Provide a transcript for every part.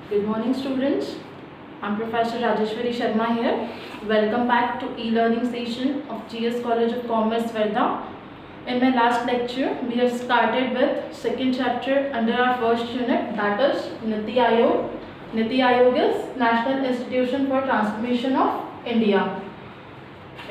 Good morning, students. I'm Professor Rajeshwari Sharma here. Welcome back to e-learning session of GS College of Commerce, Verda. In my last lecture, we have started with second chapter under our first unit, that is Nithyayog. Nithyayog is National Institution for Transformation of India.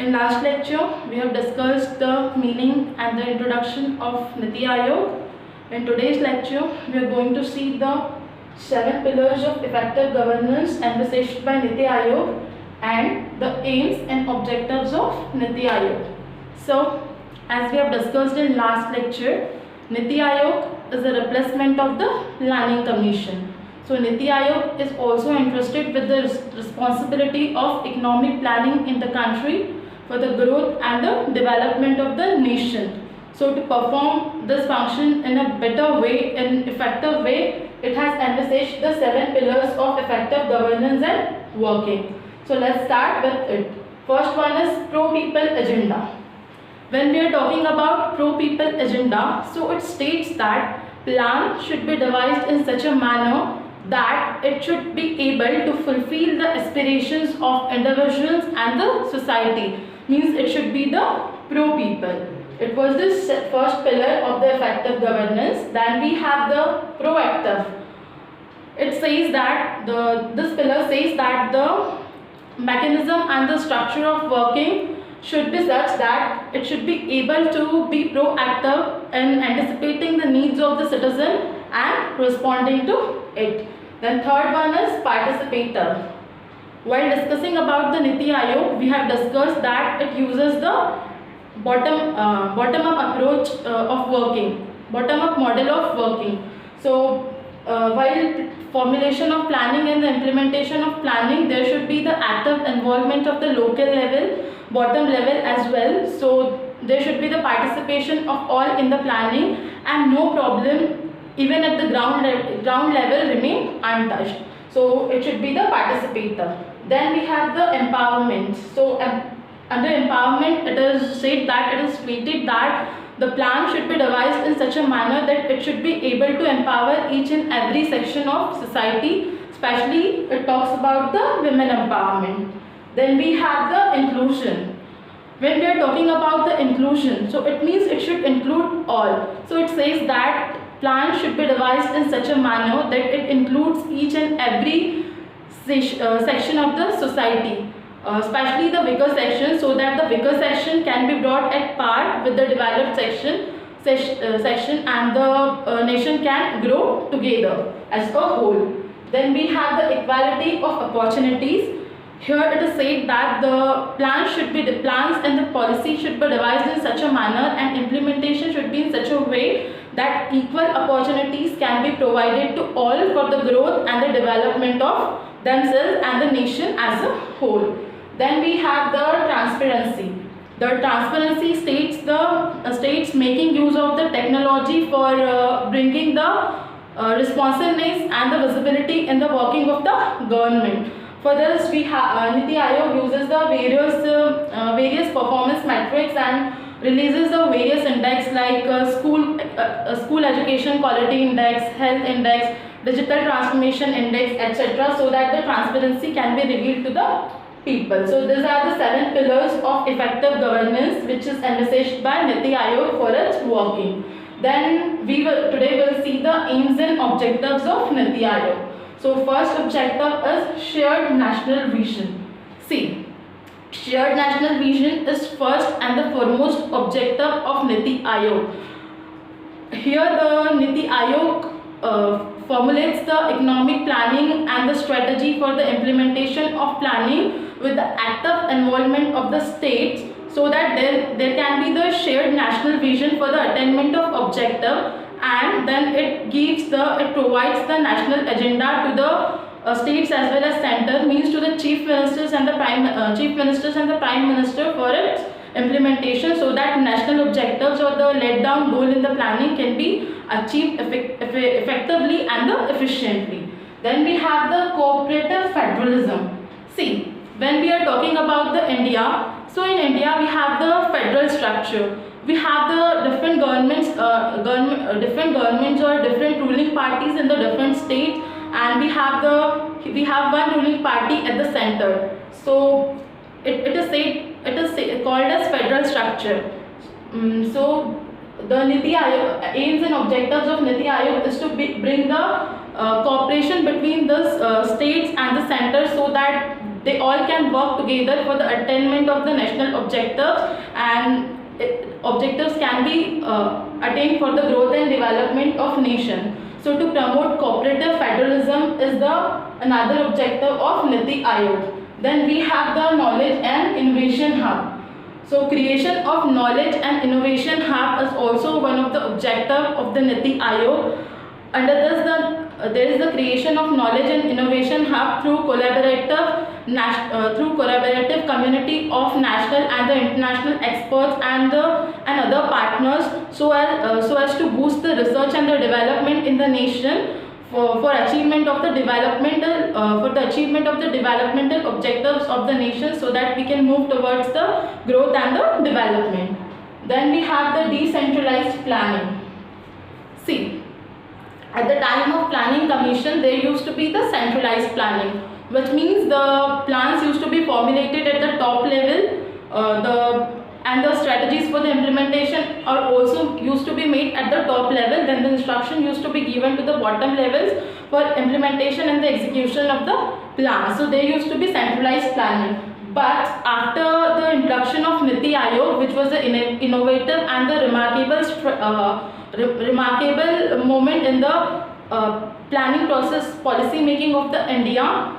In last lecture, we have discussed the meaning and the introduction of Nithyayog. In today's lecture, we are going to see the 7 pillars of effective governance envisaged by Nithyayog and the aims and objectives of Nithyayog. So, as we have discussed in last lecture, Nithyayog is a replacement of the Planning Commission. So, Nithyayog is also entrusted with the responsibility of economic planning in the country for the growth and the development of the nation. So, to perform this function in a better way, in effective way, it has envisaged the 7 pillars of effective governance and working. So, let's start with it. First one is pro-people agenda. When we are talking about pro-people agenda, so it states that plan should be devised in such a manner that it should be able to fulfill the aspirations of individuals and the society. Means it should be the pro-people. It was this first pillar of the effective governance. Then we have the proactive. It says that this pillar says that the mechanism and the structure of working should be such that it should be able to be proactive in anticipating the needs of the citizen and responding to it. Then third one is participator. While discussing about the Nithyayog, we have discussed that it uses the bottom-up approach of working, bottom-up model of working. So, while formulation of planning and the implementation of planning, there should be the active involvement of the local level, bottom level as well. So, there should be the participation of all in the planning, and no problem even at the ground level remain untouched. So, it should be the participator. Then we have the empowerment. So, under empowerment, it is said that it is stated that the plan should be devised in such a manner that it should be able to empower each and every section of society. Especially, it talks about the women empowerment. Then we have the inclusion. When we are talking about the inclusion, so it means it should include all. So it says that plan should be devised in such a manner that it includes each and every section of the society. Especially the weaker section, so that the weaker section can be brought at par with the developed section and the nation can grow together as a whole. Then we have the equality of opportunities. Here it is said that the plans and the policy should be devised in such a manner and implementation should be in such a way that equal opportunities can be provided to all for the growth and the development of themselves and the nation as a whole. Then we have the transparency. The transparency states making use of the technology for bringing the responsiveness and the visibility in the working of the government. For this, we have Nithyayog uses the various performance metrics and releases the various index like school education quality index, health index, digital transformation index, etc. so that the transparency can be revealed to the people. So these are the 7 pillars of effective governance which is envisaged by Nithyayog for its working. Then today we will see the aims and objectives of Nithyayog. So first objective is shared national vision. See, shared national vision is first and the foremost objective of Nithyayog. Here the Nithyayog formulates the economic planning and the strategy for the implementation of planning with the active involvement of the states so that there can be the shared national vision for the attainment of objective, and then it provides the national agenda to the states as well as center, means to the chief ministers and the prime minister for its implementation, so that national objectives or the laid down goal in the planning can be achieved effectively and efficiently. Then we have the cooperative federalism. See, when we are talking about the India, so in India we have the federal structure. We have the different governments or different ruling parties in the different states, and we have one ruling party at the center. So it is called as federal structure. So the Nithyayog aims and objectives of Nithyayog is to bring the cooperation between the states and the center, so that they all can work together for the attainment of the national objectives, and objectives can be attained for the growth and development of nation. So to promote cooperative federalism is another objective of Nithyayog. Then we have the knowledge and innovation hub. So creation of knowledge and innovation hub is also one of the objectives of the Nithyayog. Under this, there is the creation of knowledge and innovation hub through collaborative community of national and the international experts and other partners, so as to boost the research and the development in the nation for achievement of the developmental objectives of the nation, so that we can move towards the growth and the development. Then we have the decentralized planning. See, at the time of planning commission, there used to be the centralized planning, which means the plans used to be formulated at the top level, and the strategies for the implementation are also used to be made at the top level. Then the instruction used to be given to the bottom levels for implementation and the execution of the plan. So there used to be centralized planning. But after the introduction of Nithyayog, which was an innovative and the remarkable moment in the planning process, policy making of the India,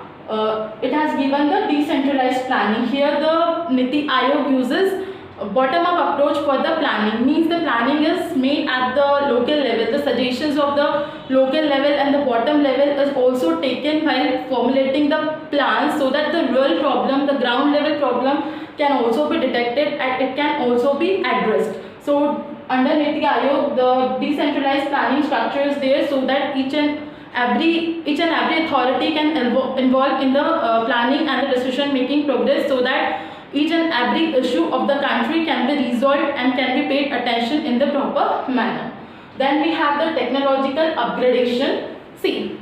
it has given the decentralized planning. Here the Nithyayog uses a bottom-up approach for the planning. Means the planning is made at the local level. The suggestions of the local level and the bottom level is also taken while formulating the plans, so that the real problem, the ground level problem, can also be detected and it can also be addressed. So under Nithyayog, the decentralized planning structure is there, so that each and every authority can involve in the planning and the decision making progress, so that each and every issue of the country can be resolved and can be paid attention in the proper manner. Then we have the technological upgradation. See,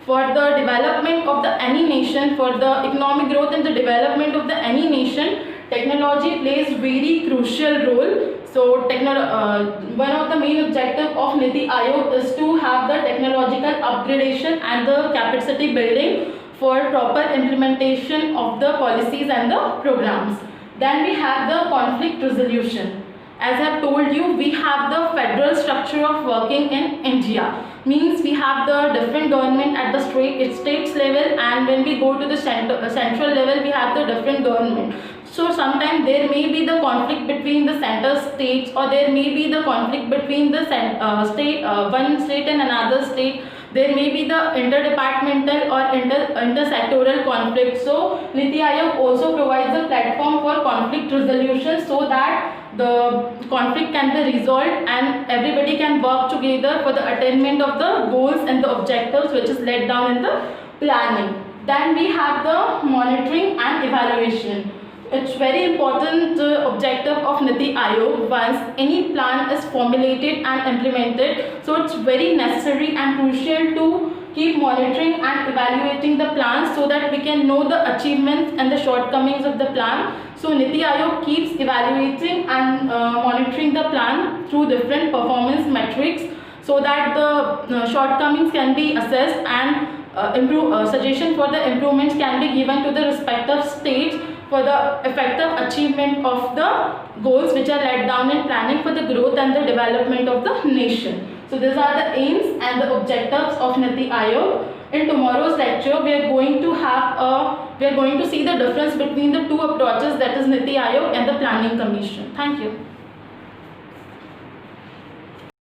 for the development of any nation, for the economic growth and the development of any nation, technology plays very crucial role. So one of the main objectives of Nithyayog is to have the technological upgradation and the capacity building for proper implementation of the policies and the programs. Then we have the conflict resolution. As I have told you, we have the federal structure of working in India. Means we have the different government at the states level, and when we go to the central level, we have the different government. So sometimes there may be the conflict between the center states, or there may be the conflict between the one state and another state. There may be the interdepartmental or intersectoral conflict. So Nithyayog also provides a platform for conflict resolution, so that the conflict can be resolved and everybody can work together for the attainment of the goals and the objectives which is laid down in the planning. Then we have the monitoring and evaluation. It's very important objective of Nithyayog once any plan is formulated and implemented. So it's very necessary and crucial to keep monitoring and evaluating the plans, so that we can know the achievements and the shortcomings of the plan. So Nithyayog keeps evaluating and monitoring the plan through different performance metrics, so that the shortcomings can be assessed and suggestion for the improvements can be given to the respective states for the effective achievement of the goals which are laid down in planning for the growth and the development of the nation. So these are the aims and the objectives of Nithyayog. In tomorrow's lecture, we are going to see the difference between the two approaches, that is Nithyayog and the Planning Commission. Thank you.